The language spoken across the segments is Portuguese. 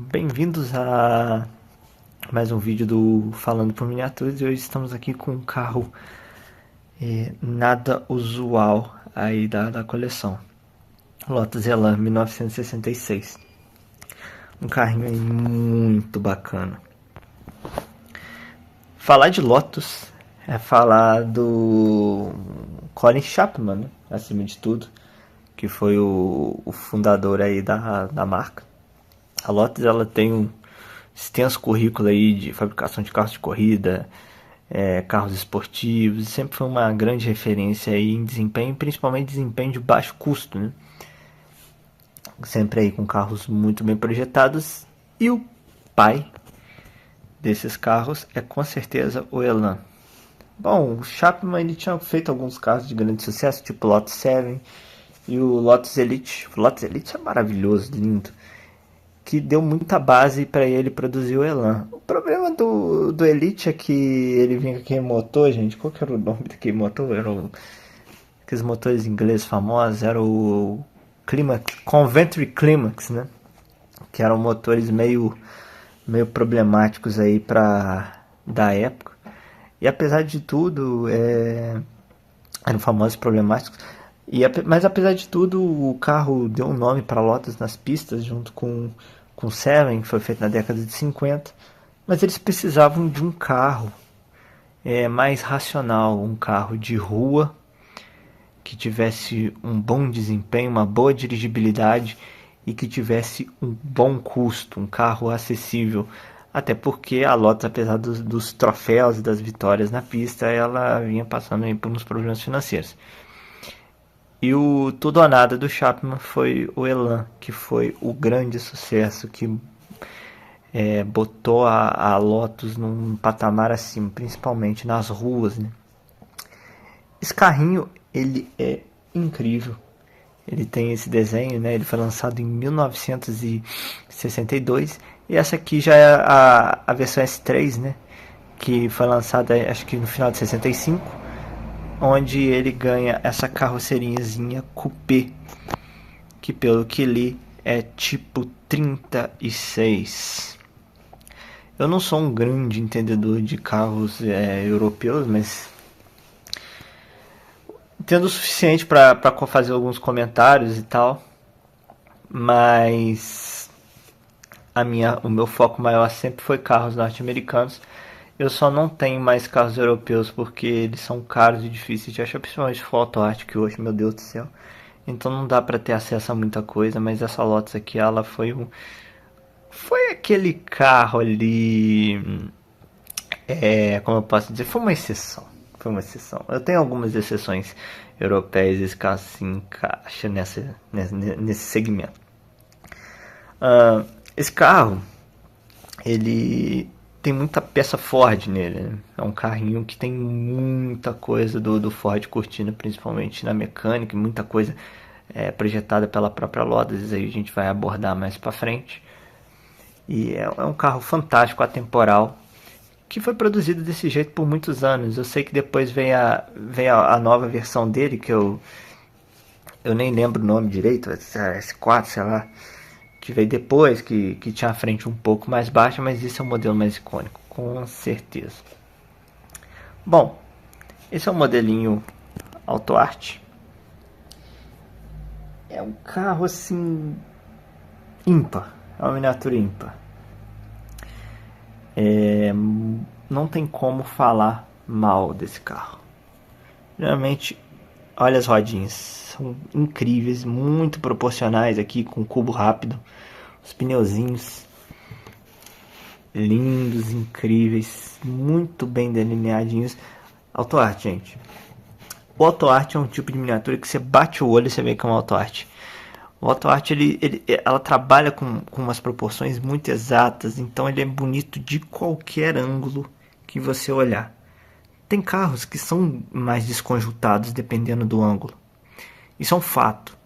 Bem-vindos a mais um vídeo do Falando por Miniaturas e hoje estamos aqui com um carro nada usual aí da coleção. Lotus Elan 1966. Um carrinho aí muito bacana. Falar de Lotus é falar do Colin Chapman, né? Acima de tudo, que foi o fundador aí da marca. A Lotus ela tem um extenso currículo aí de fabricação de carros de corrida, carros esportivos, sempre foi uma grande referência aí em desempenho, principalmente desempenho de baixo custo, né? Sempre aí com carros muito bem projetados. E o pai desses carros é com certeza o Elan. Bom, o Chapman ele tinha feito alguns carros de grande sucesso, tipo o Lotus 7 e o Lotus Elite. O Lotus Elite é maravilhoso, lindo, que deu muita base para ele produzir o Elan. O problema do Elite é que ele vinha com aquele motor, gente. Qual que era o nome daquele motor? Aqueles motores ingleses famosos. Era o Coventry Climax, né? Que eram motores meio problemáticos aí da época. E apesar de tudo, eram famosos problemáticos. Mas apesar de tudo, o carro deu um nome para a Lotus nas pistas, junto com o Seven, que foi feito na década de 50. Mas eles precisavam de um carro mais racional, um carro de rua, que tivesse um bom desempenho, uma boa dirigibilidade e que tivesse um bom custo, um carro acessível. Até porque a Lotus, apesar dos troféus e das vitórias na pista, ela vinha passando aí por uns problemas financeiros. E o tudo ou nada do Chapman foi o Elan, que foi o grande sucesso que botou a Lotus num patamar acima, principalmente nas ruas, né? Esse carrinho ele é incrível. Ele tem esse desenho, né? Ele foi lançado em 1962 e essa aqui já é a versão S3, né? Que foi lançada acho que no final de 65, onde ele ganha essa carroceriazinha coupé, que pelo que li é tipo 36. Eu não sou um grande entendedor de carros europeus, mas entendo o suficiente para fazer alguns comentários e tal. Mas o meu foco maior sempre foi carros norte-americanos. Eu só não tenho mais carros europeus porque eles são caros e difíceis de achar, principalmente foto arte que hoje, meu Deus do céu. Então não dá para ter acesso a muita coisa, mas essa Lotus aqui, ela foi aquele carro ali, como eu posso dizer, foi uma exceção. Foi uma exceção. Eu tenho algumas exceções europeias, esse carro se encaixa nesse segmento. Esse carro, ele tem muita peça Ford nele, né? É um carrinho que tem muita coisa do Ford Cortina, principalmente na mecânica, muita coisa projetada pela própria Lotus, aí a gente vai abordar mais pra frente. E é um carro fantástico, atemporal, que foi produzido desse jeito por muitos anos. Eu sei que depois veio a nova versão dele, que eu nem lembro o nome direito, S4, sei lá, que veio depois, que tinha a frente um pouco mais baixa, mas esse é o modelo mais icônico, com certeza. Bom, esse é o modelinho Auto Art. É um carro assim ímpar, é uma miniatura ímpar. Não tem como falar mal desse carro. Realmente, olha as rodinhas, são incríveis, muito proporcionais aqui, com cubo rápido. Os pneuzinhos lindos, incríveis, muito bem delineadinhos. Auto Art, gente. O Auto Art é um tipo de miniatura que você bate o olho e você vê que é um Auto Art. O Auto Art ela trabalha com umas proporções muito exatas, então ele é bonito de qualquer ângulo que você olhar. Tem carros que são mais desconjuntados dependendo do ângulo. Isso é um fato.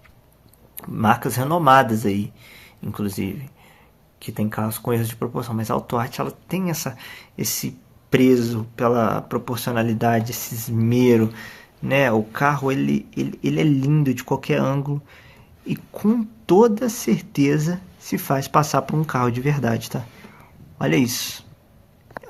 Marcas renomadas aí, inclusive, que tem carros com erros de proporção, mas a Auto Art ela tem esse preso pela proporcionalidade, esse esmero, né? O carro ele é lindo de qualquer ângulo. E com toda certeza, se faz passar por um carro de verdade, tá? Olha isso.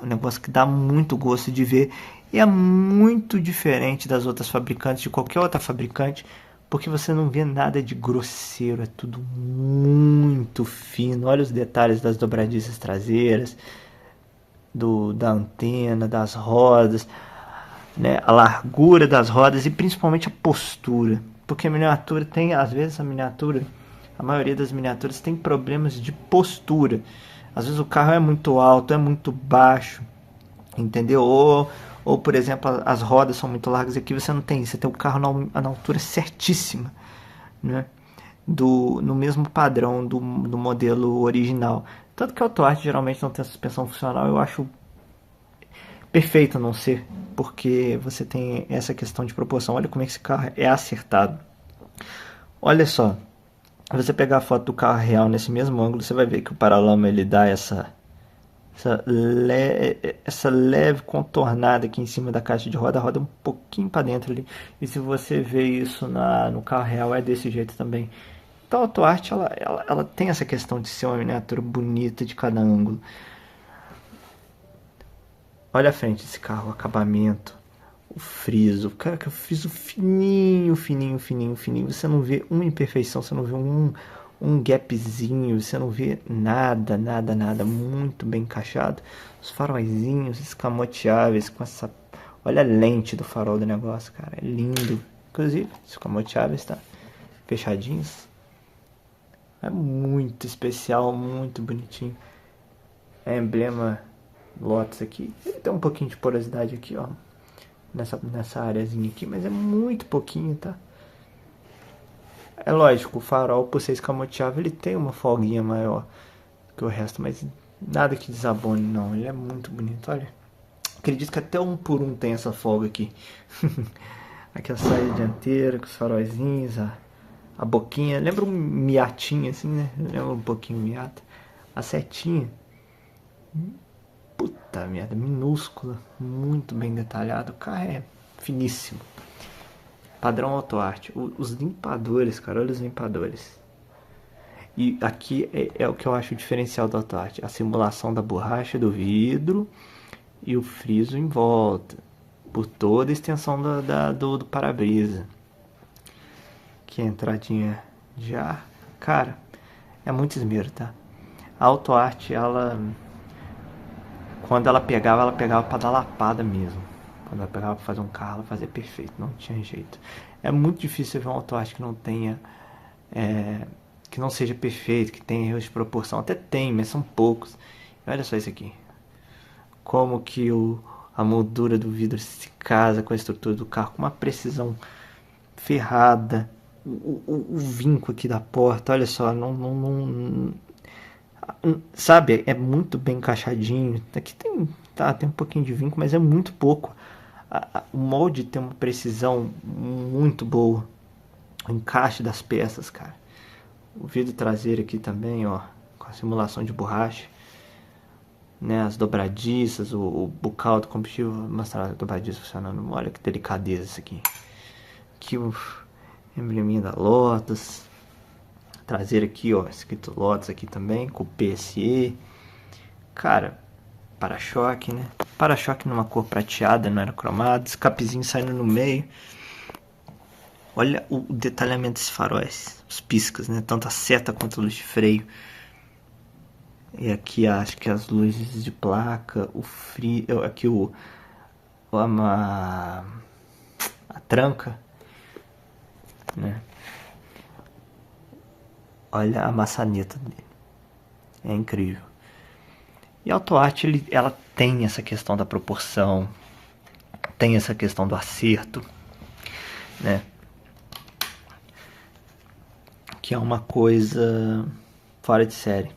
É um negócio que dá muito gosto de ver e é muito diferente das outras fabricantes, de qualquer outra fabricante, porque você não vê nada de grosseiro, é tudo muito fino. Olha os detalhes das dobradiças traseiras, da antena, das rodas, né? A largura das rodas e principalmente a postura. Porque a miniatura tem, às vezes a maioria das miniaturas tem problemas de postura. Às vezes o carro é muito alto, é muito baixo, entendeu? Ou por exemplo, as rodas são muito largas. Aqui você não tem, você tem o carro na altura certíssima, né? No mesmo padrão do modelo original. Tanto que a AutoArt geralmente não tem suspensão funcional, eu acho perfeito a não ser, porque você tem essa questão de proporção. Olha como é que esse carro é acertado. Olha só, se você pegar a foto do carro real nesse mesmo ângulo, você vai ver que o paralama ele dá essa leve contornada aqui em cima da caixa de roda, roda um pouquinho para dentro ali. E se você vê isso no carro real, é desse jeito também. Então a AutoArt ela tem essa questão de ser uma miniatura bonita de cada ângulo. Olha a frente desse carro, o acabamento, o friso. Cara, que o friso fininho, fininho, fininho, fininho. Você não vê uma imperfeição, você não vê um gapzinho, você não vê nada, nada, nada. Muito bem encaixado. Os faróizinhos escamoteáveis com essa... Olha a lente do farol do negócio, cara. É lindo. Inclusive, escamoteáveis, tá? Fechadinhos. É muito especial, muito bonitinho. É emblema Lotus aqui. Ele tem um pouquinho de porosidade aqui, ó. Nessa areazinha aqui, mas é muito pouquinho, tá? É lógico, o farol, por ser escamoteável, ele tem uma folguinha maior que o resto, mas nada que desabone, não. Ele é muito bonito, olha. Acredito que até 1x1 tem essa folga aqui. Aqui a saída dianteira, com os faróizinhos, a boquinha. Lembra um miatinho assim, né? Lembra um pouquinho miata. A setinha. Puta merda, minúscula, muito bem detalhado. O carro é finíssimo. Padrão AutoArt. Os limpadores, cara, olha os limpadores. E aqui é o que eu acho o diferencial do AutoArt. A simulação da borracha do vidro e o friso em volta. Por toda a extensão do para-brisa. Aqui a entradinha de ar. Cara, é muito esmero, tá? A AutoArt, quando ela pegava pra dar lapada mesmo. Quando ela pegava pra fazer um carro, ela fazia perfeito, não tinha jeito. É muito difícil ver um AutoArt que não tenha... que não seja perfeito, que tenha erros de proporção. Até tem, mas são poucos. E olha só isso aqui. Como que a moldura do vidro se casa com a estrutura do carro, com uma precisão ferrada. O vinco aqui da porta, olha só, sabe, é muito bem encaixadinho. Aqui tem um pouquinho de vinco, mas é muito pouco. O molde tem uma precisão muito boa. O encaixe das peças, cara. O vidro traseiro aqui também, ó, com a simulação de borracha, né, as dobradiças, o bocal do combustível, vou mostrar a dobradiça funcionando. Olha que delicadeza isso aqui. Aqui o embleminha da Lotus. Traseiro aqui, ó, escrito Lotus aqui também, com PSE. Cara, para-choque, né? Para-choque numa cor prateada, não era cromado. Escapezinho saindo no meio. Olha o detalhamento desses faróis. Os piscas, né? Tanto a seta quanto a luz de freio. E aqui acho que as luzes de placa. O frio. Aqui a tranca, né? Olha a maçaneta dele. É incrível. E a AutoArt, ela tem essa questão da proporção. Tem essa questão do acerto, né? Que é uma coisa fora de série.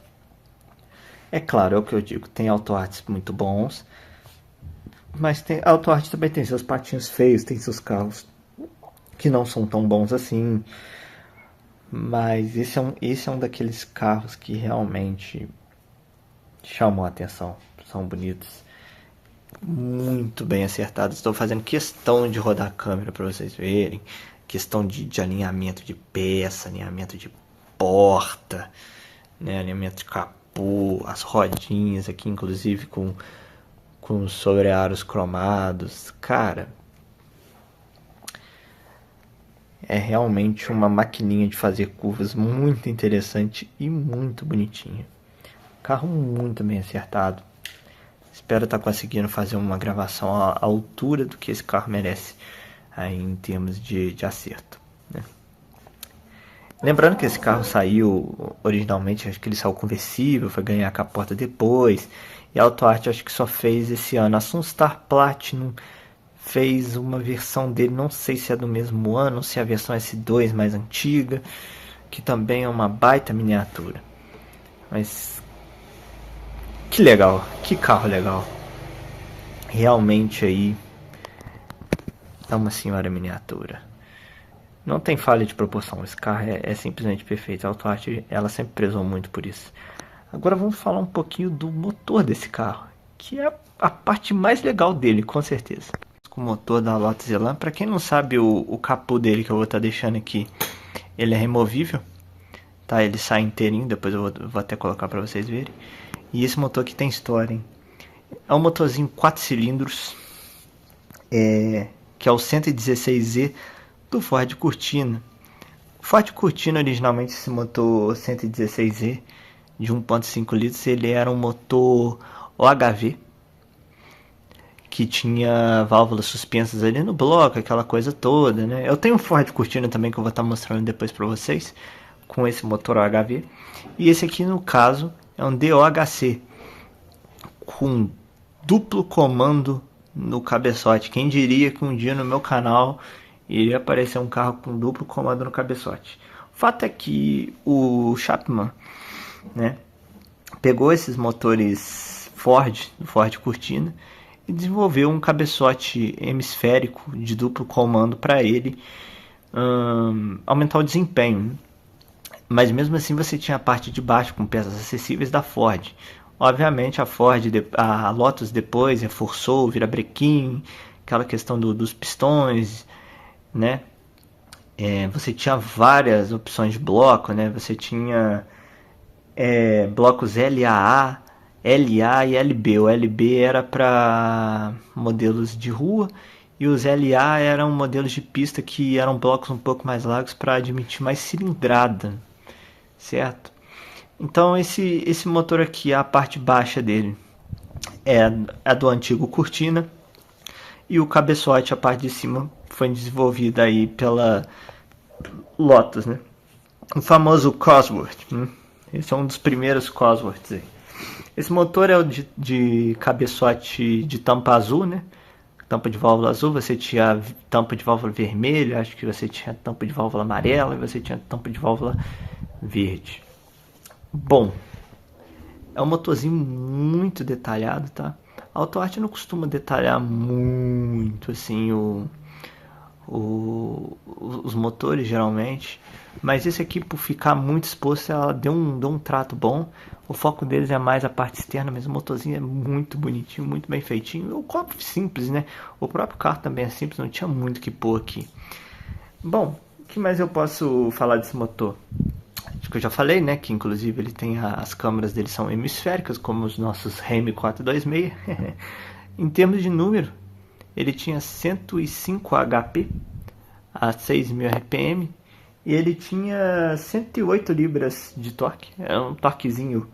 É claro, é o que eu digo. Tem AutoArts muito bons. Mas a AutoArt também tem seus patinhos feios. Tem seus carros que não são tão bons assim. Mas esse é um daqueles carros que realmente chamam a atenção. São bonitos. Muito bem acertados. Estou fazendo questão de rodar a câmera para vocês verem. Questão de alinhamento de peça, alinhamento de porta, né? Alinhamento de capô, as rodinhas aqui, inclusive com sobre-aros cromados. Cara, é realmente uma maquininha de fazer curvas muito interessante e muito bonitinha. Carro muito bem acertado. Espero estar conseguindo fazer uma gravação à altura do que esse carro merece aí em termos de acerto, né? Lembrando que esse carro saiu originalmente, acho que ele saiu conversível, foi ganhar com a porta depois. E a Auto Art acho que só fez esse ano. A Sunstar Platinum fez uma versão dele, não sei se é do mesmo ano, se é a versão S2 mais antiga, que também é uma baita miniatura. Mas que legal, que carro legal. Realmente aí é uma senhora miniatura. Não tem falha de proporção, esse carro é simplesmente perfeito. A Auto Art, ela sempre prezou muito por isso. Agora vamos falar um pouquinho do motor desse carro, que é a parte mais legal dele, com certeza. Com o motor da Lotus Elan, para quem não sabe, o capô dele que eu vou estar deixando aqui, ele é removível, tá? Ele sai inteirinho, depois eu vou até colocar para vocês verem. E esse motor aqui tem história, hein? É um motorzinho 4 cilindros, que é o 116Z do Ford Cortina. O Ford Cortina, originalmente, esse motor 116Z de 1.5 litros, ele era um motor OHV, que tinha válvulas suspensas ali no bloco, aquela coisa toda, né? Eu tenho um Ford Cortina também que eu vou estar mostrando depois para vocês, com esse motor OHV. E esse aqui, no caso, é um DOHC, com duplo comando no cabeçote. Quem diria que um dia no meu canal iria aparecer um carro com duplo comando no cabeçote. O fato é que o Chapman, né, pegou esses motores Ford, do Ford Cortina, e desenvolveu um cabeçote hemisférico de duplo comando para ele aumentar o desempenho. Mas mesmo assim você tinha a parte de baixo com peças acessíveis da Ford. Obviamente a Lotus depois reforçou o virabrequim, aquela questão dos pistões, né? Você tinha várias opções de bloco, né? Você tinha blocos LAA, LA e LB. O LB era para modelos de rua e os LA eram modelos de pista que eram blocos um pouco mais largos para admitir mais cilindrada, certo? Então esse motor aqui, a parte baixa dele é a do antigo Cortina e o cabeçote, a parte de cima, foi desenvolvida aí pela Lotus, né? O famoso Cosworth, né? Esse é um dos primeiros Cosworths aí. Esse motor é o de cabeçote de tampa azul, né? Tampa de válvula azul, você tinha tampa de válvula vermelha, acho que você tinha tampa de válvula amarela e você tinha tampa de válvula verde. Bom, é um motorzinho muito detalhado, tá? A Auto Art não costuma detalhar muito assim os motores geralmente, mas esse aqui, por ficar muito exposto, ela deu um trato bom. O foco deles é mais a parte externa, mas o motorzinho é muito bonitinho, muito bem feitinho. O copo simples, né? O próprio carro também é simples, não tinha muito que pôr aqui. Bom, o que mais eu posso falar desse motor? Acho que eu já falei, né? Que inclusive ele tem as câmeras dele são hemisféricas, como os nossos Remy 426. Em termos de número, ele tinha 105 HP a 6.000 RPM e ele tinha 108 libras de torque. É um torquezinho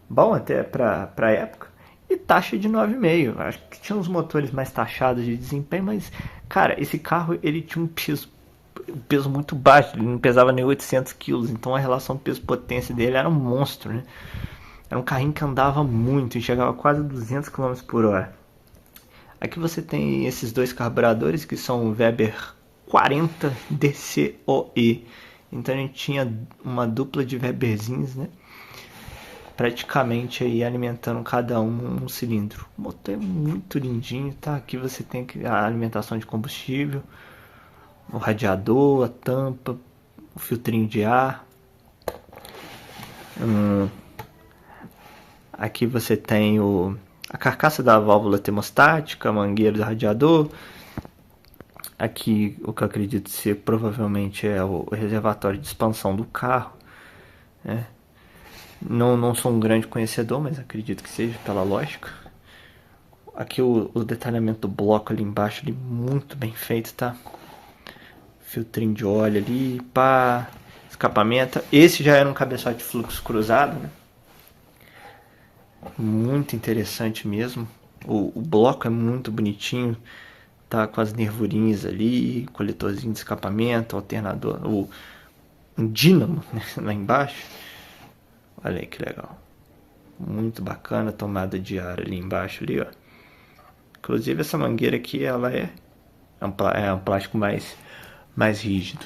bom até para a época. E taxa de 9,5. Acho que tinha uns motores mais taxados de desempenho, mas, cara, esse carro ele tinha um peso muito baixo. Ele não pesava nem 800 quilos. Então a relação peso-potência dele era um monstro, né? Era um carrinho que andava muito e chegava a quase 200 km por hora. Aqui você tem esses dois carburadores que são o Weber 40 DCOE. Então a gente tinha uma dupla de Weberzinhos, né? Praticamente aí alimentando cada um cilindro. O motor é muito lindinho, tá? Aqui você tem a alimentação de combustível, o radiador, a tampa, o filtrinho de ar. Aqui você tem a carcaça da válvula termostática, a mangueira do radiador. Aqui o que eu acredito ser provavelmente é o reservatório de expansão do carro, né? Não sou um grande conhecedor, mas acredito que seja pela lógica. Aqui o detalhamento do bloco ali embaixo, ali, muito bem feito, tá? Filtrinho de óleo ali, pá, escapamento. Esse já era um cabeçote de fluxo cruzado, né? Muito interessante mesmo. O bloco é muito bonitinho, tá com as nervurinhas ali, coletorzinho de escapamento, alternador, um dínamo, né, lá embaixo. Olha aí que legal. Muito bacana, tomada de ar ali embaixo ali, ó. Inclusive essa mangueira aqui, ela é um plástico mais rígido.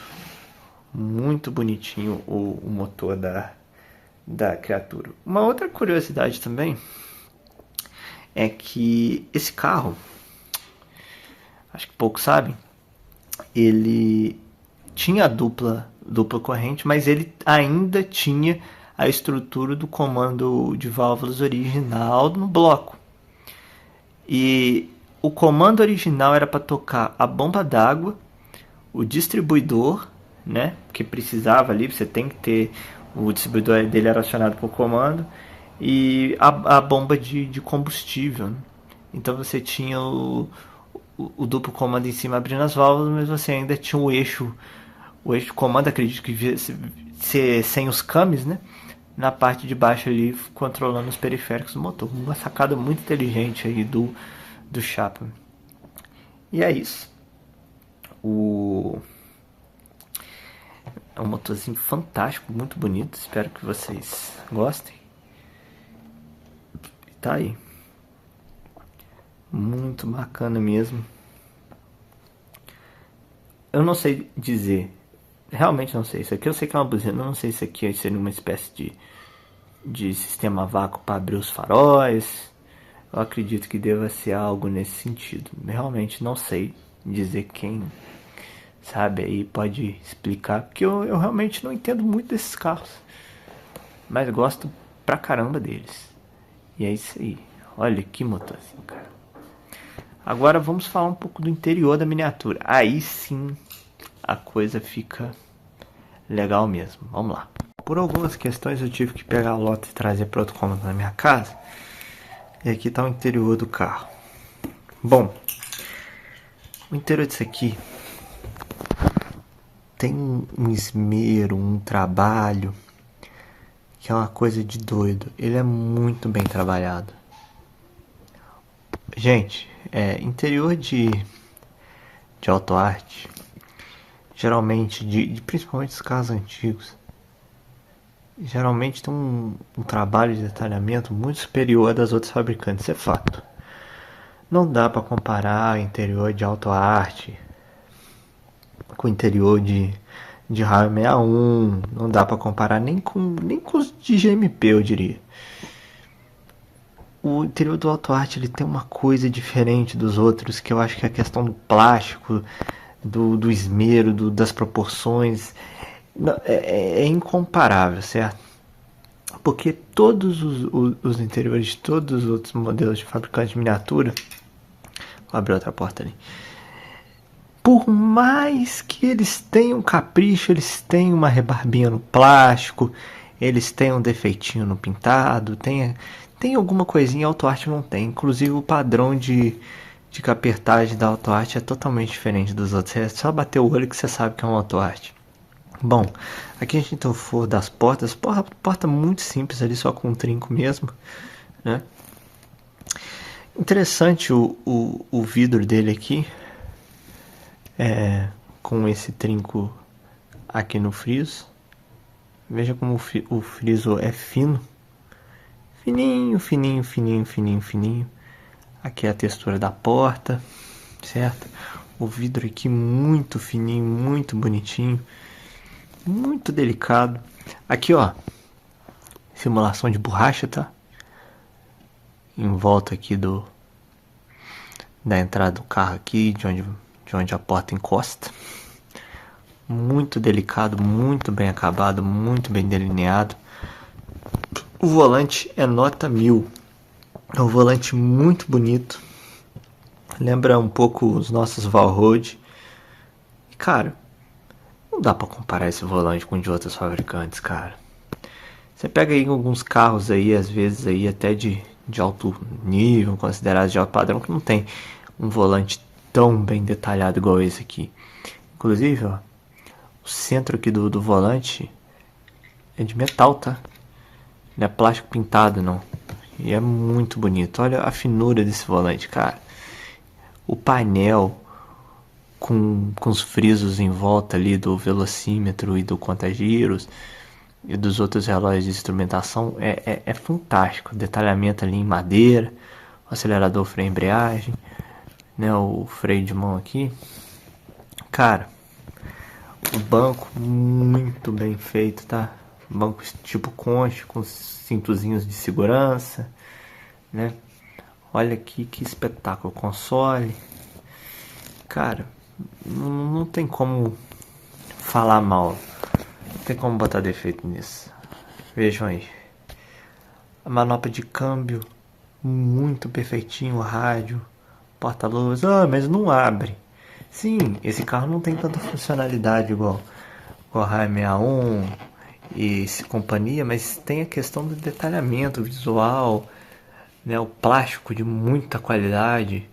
Muito bonitinho o motor da criatura. Uma outra curiosidade também é que esse carro, acho que poucos sabem, ele tinha a dupla corrente, mas ele ainda tinha a estrutura do comando de válvulas original no bloco. E o comando original era para tocar a bomba d'água, o distribuidor, né? Que precisava ali, você tem que ter o distribuidor dele era acionado por comando, e a bomba de combustível. Né? Então você tinha o duplo comando em cima abrindo as válvulas, mas você ainda tinha o eixo de comando, acredito que devia ser sem os cames, né? Na parte de baixo ali, controlando os periféricos do motor. Uma sacada muito inteligente aí do Chapman. E é isso. É um motorzinho fantástico, muito bonito. Espero que vocês gostem. E tá aí. Muito bacana mesmo. Eu não sei dizer. Realmente não sei. Isso aqui eu sei que é uma buzina. Eu não sei se aqui seria uma espécie de sistema a vácuo para abrir os faróis. Eu acredito que deva ser algo nesse sentido. Realmente não sei dizer quem sabe aí pode explicar, porque eu realmente não entendo muito desses carros, mas gosto pra caramba deles. E é isso aí. Olha que motorzinho, cara. Agora vamos falar um pouco do interior da miniatura. Aí sim a coisa fica legal mesmo. Vamos lá. Por algumas questões eu tive que pegar a lota e trazer para outro cômodo na minha casa. E aqui está o interior do carro. Bom, o interior disso aqui tem um esmero, um trabalho que é uma coisa de doido. Ele é muito bem trabalhado. Gente, interior de auto arte, geralmente, principalmente os carros antigos, geralmente tem um trabalho de detalhamento muito superior das outras fabricantes, isso é fato. Não dá para comparar o interior de auto arte com o interior de Highway 61, não dá para comparar nem com os de GMP, eu diria. O interior do auto arte ele tem uma coisa diferente dos outros, que eu acho que é a questão do plástico, do esmero, das proporções, é incomparável, certo? Porque todos os interiores de todos os outros modelos de fabricantes de miniatura, vou abrir outra porta ali, por mais que eles tenham capricho, eles têm uma rebarbinha no plástico, eles têm um defeitinho no pintado, tem alguma coisinha, a Auto Art não tem. Inclusive o padrão de capertagem da Auto Art é totalmente diferente dos outros. É só bater o olho que você sabe que é um Auto Art. Bom, aqui a gente tem o forro das portas. Porta muito simples ali, só com um trinco mesmo, né? Interessante o vidro dele aqui. Com esse trinco aqui no friso. Veja como o friso é fino. Fininho, fininho, fininho, fininho, fininho. Aqui é a textura da porta, certo? O vidro aqui muito fininho, muito bonitinho. Muito delicado. Aqui, ó. Simulação de borracha, tá? Em volta aqui da entrada do carro aqui, de onde a porta encosta. Muito delicado, muito bem acabado, muito bem delineado. O volante é nota 1000. É um volante muito bonito. Lembra um pouco os nossos Valroad. E, cara, não dá pra comparar esse volante com de outros fabricantes, cara. Você pega aí alguns carros aí, às vezes aí até de alto nível, considerados de alto padrão, que não tem um volante tão bem detalhado igual esse aqui. Inclusive, ó, o centro aqui do volante é de metal, tá? Não é plástico pintado, não. E é muito bonito. Olha a finura desse volante, cara. O painel com os frisos em volta ali do velocímetro e do contagiros e dos outros relógios de instrumentação é fantástico. Detalhamento ali em madeira, o acelerador, freio, embreagem, né, o freio de mão aqui. Cara, o banco muito bem feito, tá? Banco tipo concha, com cintozinhos de segurança, né? Olha aqui que espetáculo, console. Cara, não tem como falar mal. Não tem como botar defeito nisso. Vejam aí. A manopla de câmbio muito perfeitinho, o rádio, porta-luvas. Ah, mas não abre. Sim, esse carro não tem tanta funcionalidade igual o Ram 61 e companhia, mas tem a questão do detalhamento visual, né? O plástico de muita qualidade.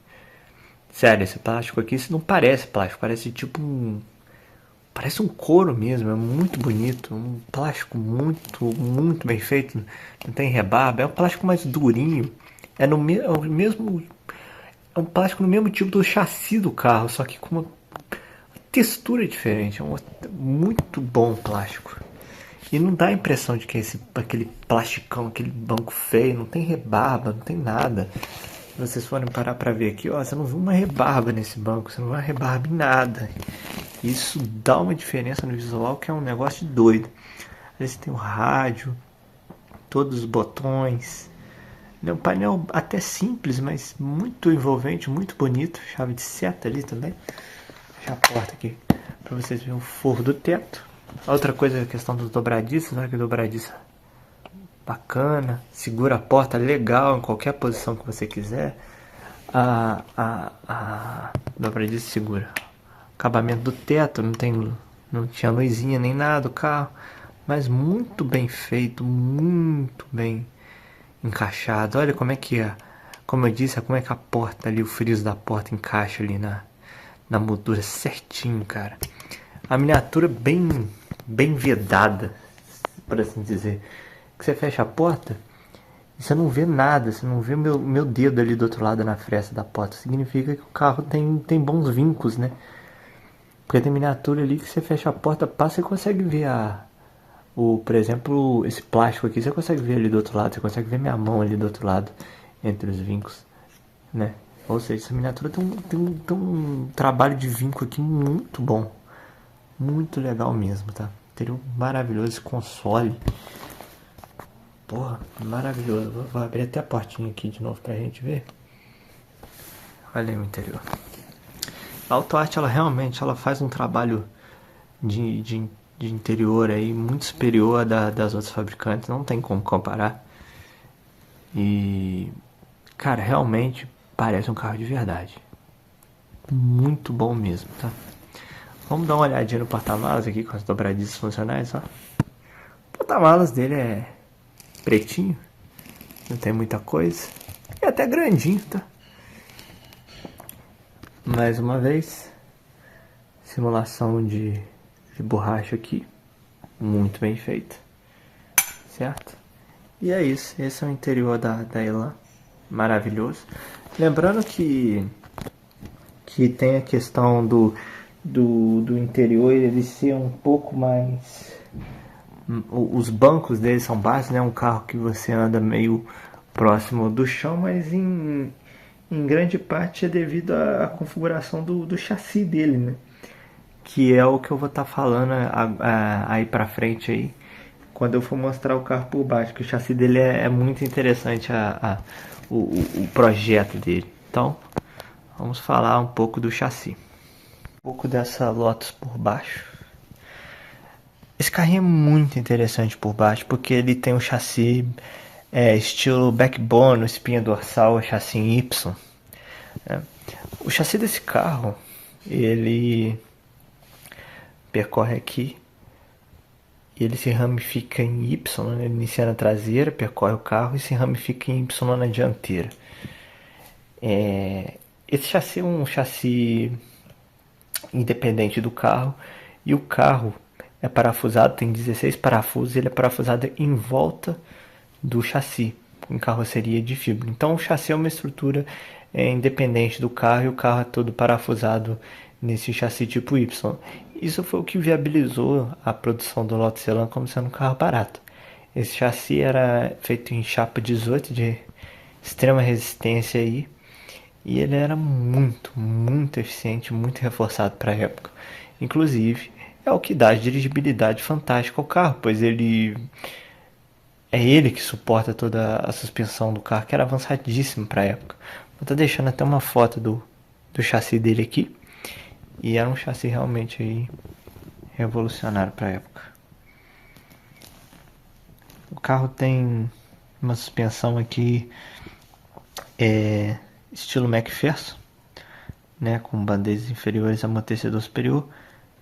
Sério, esse plástico aqui, isso não parece plástico, parece tipo um. Parece um couro mesmo, é muito bonito. Um plástico muito bem feito. Não tem rebarba, é um plástico mais durinho. É o mesmo. É um plástico no mesmo tipo do chassi do carro, só que com uma textura diferente. É um muito bom plástico. E não dá a impressão de que é aquele plasticão, aquele banco feio, não tem rebarba, não tem nada. Se vocês forem parar pra ver aqui, ó, você não vê uma rebarba nesse banco, você não vê uma rebarba em nada. Isso dá uma diferença no visual que é um negócio de doido. Aí você tem o rádio, todos os botões, né, um painel até simples, mas muito envolvente, muito bonito. Chave de seta ali também. Fechar a porta aqui pra vocês verem o forro do teto. Outra coisa é a questão dos dobradiços, né? Que dobradiça bacana, segura a porta legal em qualquer posição que você quiser. A dobradiça segura. Acabamento do teto, não tinha luzinha nem nada do carro, mas muito bem feito, muito bem encaixado. Olha como é que é, como eu disse, como é que a porta ali, o friso da porta encaixa ali na moldura certinho, cara. A miniatura bem vedada, por assim dizer. Que você fecha a porta e você não vê nada, você não vê meu dedo ali do outro lado na fresta da porta. Significa que o carro tem bons vincos, né? Porque tem miniatura ali que você fecha a porta, passa e consegue ver por exemplo, esse plástico aqui, você consegue ver ali do outro lado, você consegue ver minha mão ali do outro lado, entre os vincos, né? Ou seja, essa miniatura tem um trabalho de vinco aqui muito bom. Muito legal mesmo, tá? Interior maravilhoso, esse console. Porra, maravilhoso. Vou abrir até a portinha aqui de novo pra gente ver. Olha aí o interior. A AutoArt, ela faz um trabalho de interior aí muito superior das outras fabricantes. Não tem como comparar. E, cara, realmente parece um carro de verdade. Muito bom mesmo, tá? Vamos dar uma olhadinha no porta-malas aqui com as dobradiças funcionais, ó. O porta-malas dele é pretinho, não tem muita coisa. E até grandinho, tá? Mais uma vez, simulação de borracha aqui, muito bem feita, certo? E é isso, esse é o interior da Elan, maravilhoso. Lembrando que tem a questão do interior, ele ser um pouco mais... Os bancos dele são baixos, né? Um carro que você anda meio próximo do chão, mas em grande parte é devido à configuração do chassi dele, né? Que é o que eu vou estar falando aí pra frente aí, quando eu for mostrar o carro por baixo, que o chassi dele é muito interessante, o projeto dele. Então, vamos falar um pouco do chassi. Um pouco dessa Lotus por baixo. Esse carrinho é muito interessante por baixo, porque ele tem um chassi estilo backbone, espinha dorsal, chassi em Y. Né? O chassi desse carro, ele percorre aqui e ele se ramifica em Y, né? Ele inicia na traseira, percorre o carro e se ramifica em Y na dianteira. Esse chassi é um chassi independente do carro, e o carro é parafusado, tem 16 parafusos, ele é parafusado em volta do chassi, em carroceria de fibra. Então o chassi é uma estrutura independente do carro, e o carro é todo parafusado nesse chassi tipo Y. Isso foi o que viabilizou a produção do Lotus Elan como sendo um carro barato. Esse chassi era feito em chapa 18 de extrema resistência aí, e ele era muito eficiente, muito reforçado para a época. Inclusive, é o que dá dirigibilidade fantástica ao carro, pois ele que suporta toda a suspensão do carro, que era avançadíssimo para a época. Vou estar deixando até uma foto do chassi dele aqui. E era um chassi realmente aí revolucionário para a época. O carro tem uma suspensão aqui estilo McPherson, né, com bandeiras inferiores e amortecedor superior.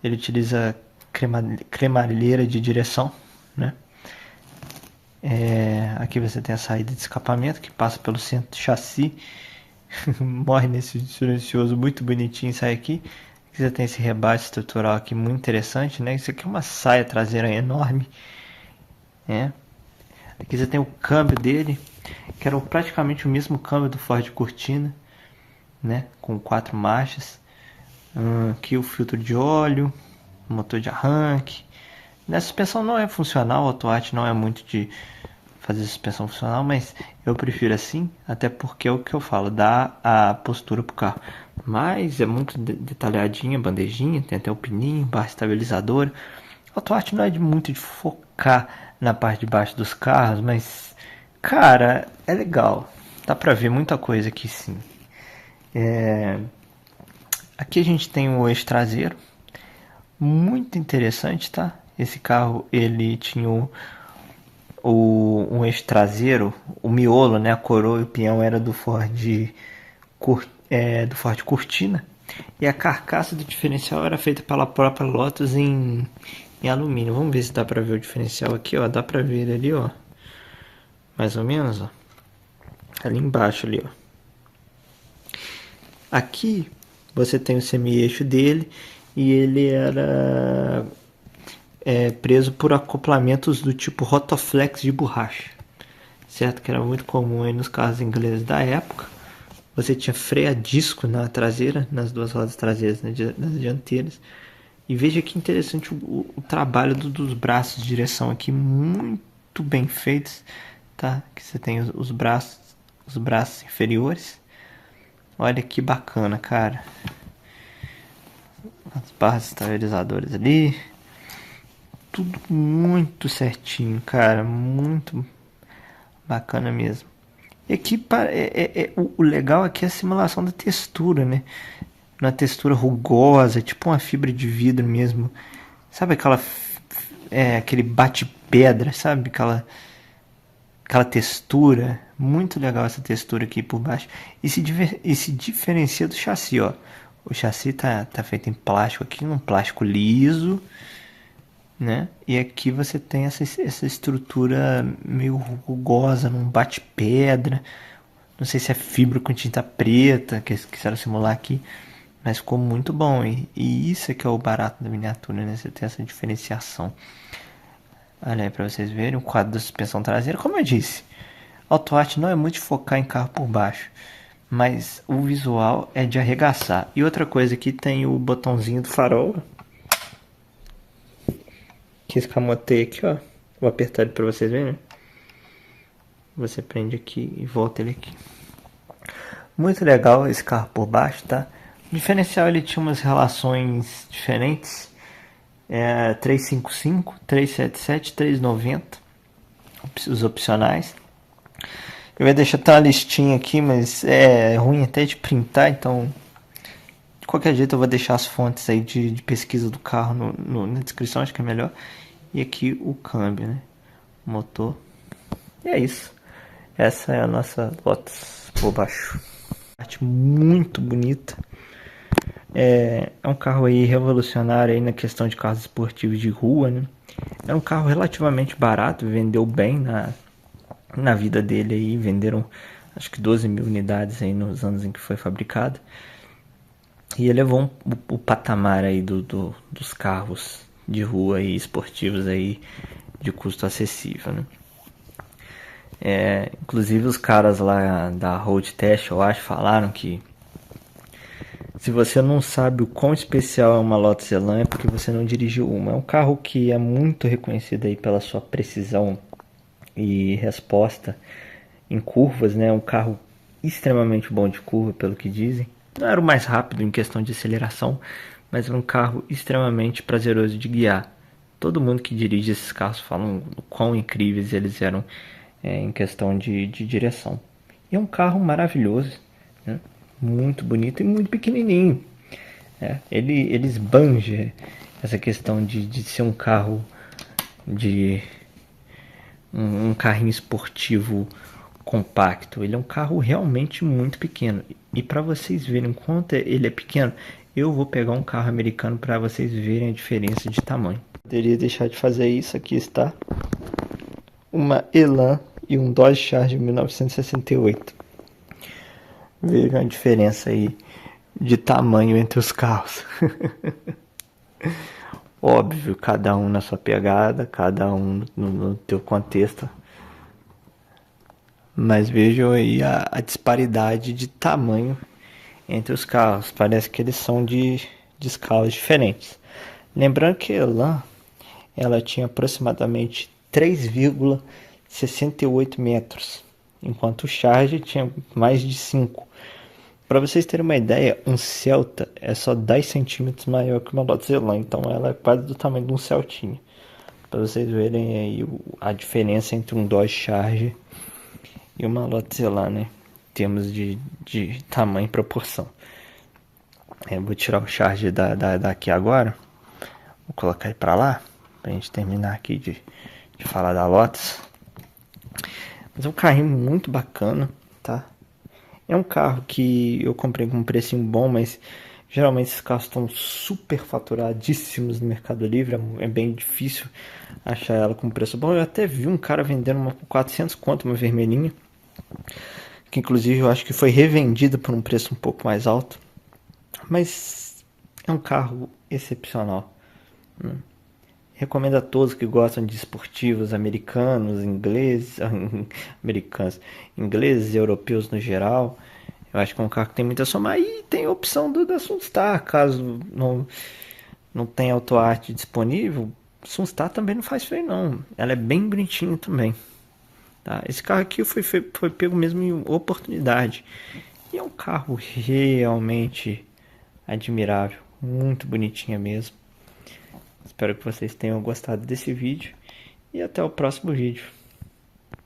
Ele utiliza cremalheira de direção, né? Aqui você tem a saída de escapamento que passa pelo centro do chassi. Morre nesse silencioso muito bonitinho, sai aqui. Aqui você tem esse rebate estrutural aqui muito interessante, né? Isso aqui é uma saia traseira enorme, né? Aqui você tem o câmbio dele, que era praticamente o mesmo câmbio do Ford Cortina, né? Com 4 marchas. Aqui o filtro de óleo, motor de arranque. A suspensão não é funcional, o AutoArt não é muito de fazer suspensão funcional, mas eu prefiro assim, até porque é o que eu falo, dá a postura pro carro. Mas é muito detalhadinha, bandejinha, tem até o pininho, barra estabilizadora. O AutoArt não é muito de focar na parte de baixo dos carros, mas, cara, é legal. Dá pra ver muita coisa aqui sim. Aqui a gente tem o eixo traseiro, muito interessante, tá? Esse carro, ele tinha um eixo traseiro, o miolo, né, a coroa e o pinhão era do Ford Cortina, e a carcaça do diferencial era feita pela própria Lotus em alumínio. Vamos ver se dá pra ver o diferencial aqui, ó. Dá pra ver ele ali, ó, mais ou menos, ó, ali embaixo ali, ó. Aqui você tem o semi-eixo dele, e ele era preso por acoplamentos do tipo Rotoflex de borracha, certo? Que era muito comum aí nos carros ingleses da época. Você tinha freio a disco na traseira, nas duas rodas traseiras, nas dianteiras. E veja que interessante o trabalho dos braços de direção aqui, muito bem feitos, tá? Que você tem os braços inferiores. Olha que bacana, cara. As barras estabilizadoras ali. Tudo muito certinho, cara. Muito bacana mesmo. E aqui o legal aqui é a simulação da textura, né? Uma textura rugosa, tipo uma fibra de vidro mesmo. Sabe aquele bate-pedra, sabe? Aquela textura. Muito legal essa textura aqui por baixo. E se diferencia do chassi, ó. O chassi tá feito em plástico aqui, num plástico liso, né? E aqui você tem essa estrutura meio rugosa, num bate-pedra. Não sei se é fibra com tinta preta que quiseram simular aqui, mas ficou muito bom. E isso é que é o barato da miniatura, né? Você tem essa diferenciação. Olha aí pra vocês verem o quadro da suspensão traseira. Como eu disse, AutoArt não é muito de focar em carro por baixo, mas o visual é de arregaçar. E outra coisa, aqui tem o botãozinho do farol, que escamoteia aqui, ó. Vou apertar ele pra vocês verem, né? Você prende aqui e volta ele aqui. Muito legal esse carro por baixo, tá? O diferencial, ele tinha umas relações diferentes. 355, 377, 390. Os opcionais. Eu ia deixar até uma listinha aqui, mas é ruim até de printar, então de qualquer jeito eu vou deixar as fontes aí de pesquisa do carro na descrição, acho que é melhor. E aqui o câmbio, né? O motor. E é isso. Essa é a nossa Lotus por baixo. Parte muito bonita. É um carro aí revolucionário aí na questão de carros esportivos de rua, né? Era um carro relativamente barato, vendeu bem na vida dele aí, venderam acho que 12 mil unidades aí nos anos em que foi fabricado. E elevou o patamar aí dos carros de rua e esportivos aí de custo acessível, né? Inclusive os caras lá da Road Test, eu acho, falaram que se você não sabe o quão especial é uma Lotus Elan é porque você não dirigiu uma. É um carro que é muito reconhecido aí pela sua precisão e resposta em curvas, né? Um carro extremamente bom de curva, pelo que dizem. Não era o mais rápido em questão de aceleração, mas era um carro extremamente prazeroso de guiar. Todo mundo que dirige esses carros falam o quão incríveis eles eram em questão de direção. E é um carro maravilhoso, né? Muito bonito e muito pequenininho. Ele esbanja essa questão de ser um carro de um carrinho esportivo compacto. Ele é um carro realmente muito pequeno. E para vocês verem quanto ele é pequeno, eu vou pegar um carro americano para vocês verem a diferença de tamanho. Poderia deixar de fazer isso. Aqui está uma Elan e um Dodge Charger 1968. Vejam a diferença aí de tamanho entre os carros. Óbvio, cada um na sua pegada, cada um no teu contexto. Mas vejam aí a disparidade de tamanho entre os carros. Parece que eles são de escalas diferentes. Lembrando que a Elan, ela tinha aproximadamente 3,68 metros, enquanto o Charger tinha mais de 5. Para vocês terem uma ideia, um Celta é só 10 centímetros maior que uma Lotus Elan, então ela é quase do tamanho de um Celtinha. Para vocês verem aí a diferença entre um Dodge Charger e uma Lotus Elan, né? Em termos de tamanho e proporção. Vou tirar o Charger daqui agora. Vou colocar ele para lá, pra gente terminar aqui de falar da Lotus. Mas é um carrinho muito bacana, tá? É um carro que eu comprei com um precinho bom, mas geralmente esses carros estão super faturadíssimos no Mercado Livre. É bem difícil achar ela com preço bom. Eu até vi um cara vendendo uma por 400 conto, uma vermelhinha, que inclusive eu acho que foi revendida por um preço um pouco mais alto. Mas é um carro excepcional, né? Recomendo a todos que gostam de esportivos americanos, ingleses, ingleses e europeus no geral. Eu acho que é um carro que tem muita soma. Aí tem a opção da Sunstar, caso não tenha auto-arte disponível. Sunstar também não faz feio não. Ela é bem bonitinha também. Tá? Esse carro aqui foi pego mesmo em oportunidade. E é um carro realmente admirável. Muito bonitinha mesmo. Espero que vocês tenham gostado desse vídeo e até o próximo vídeo.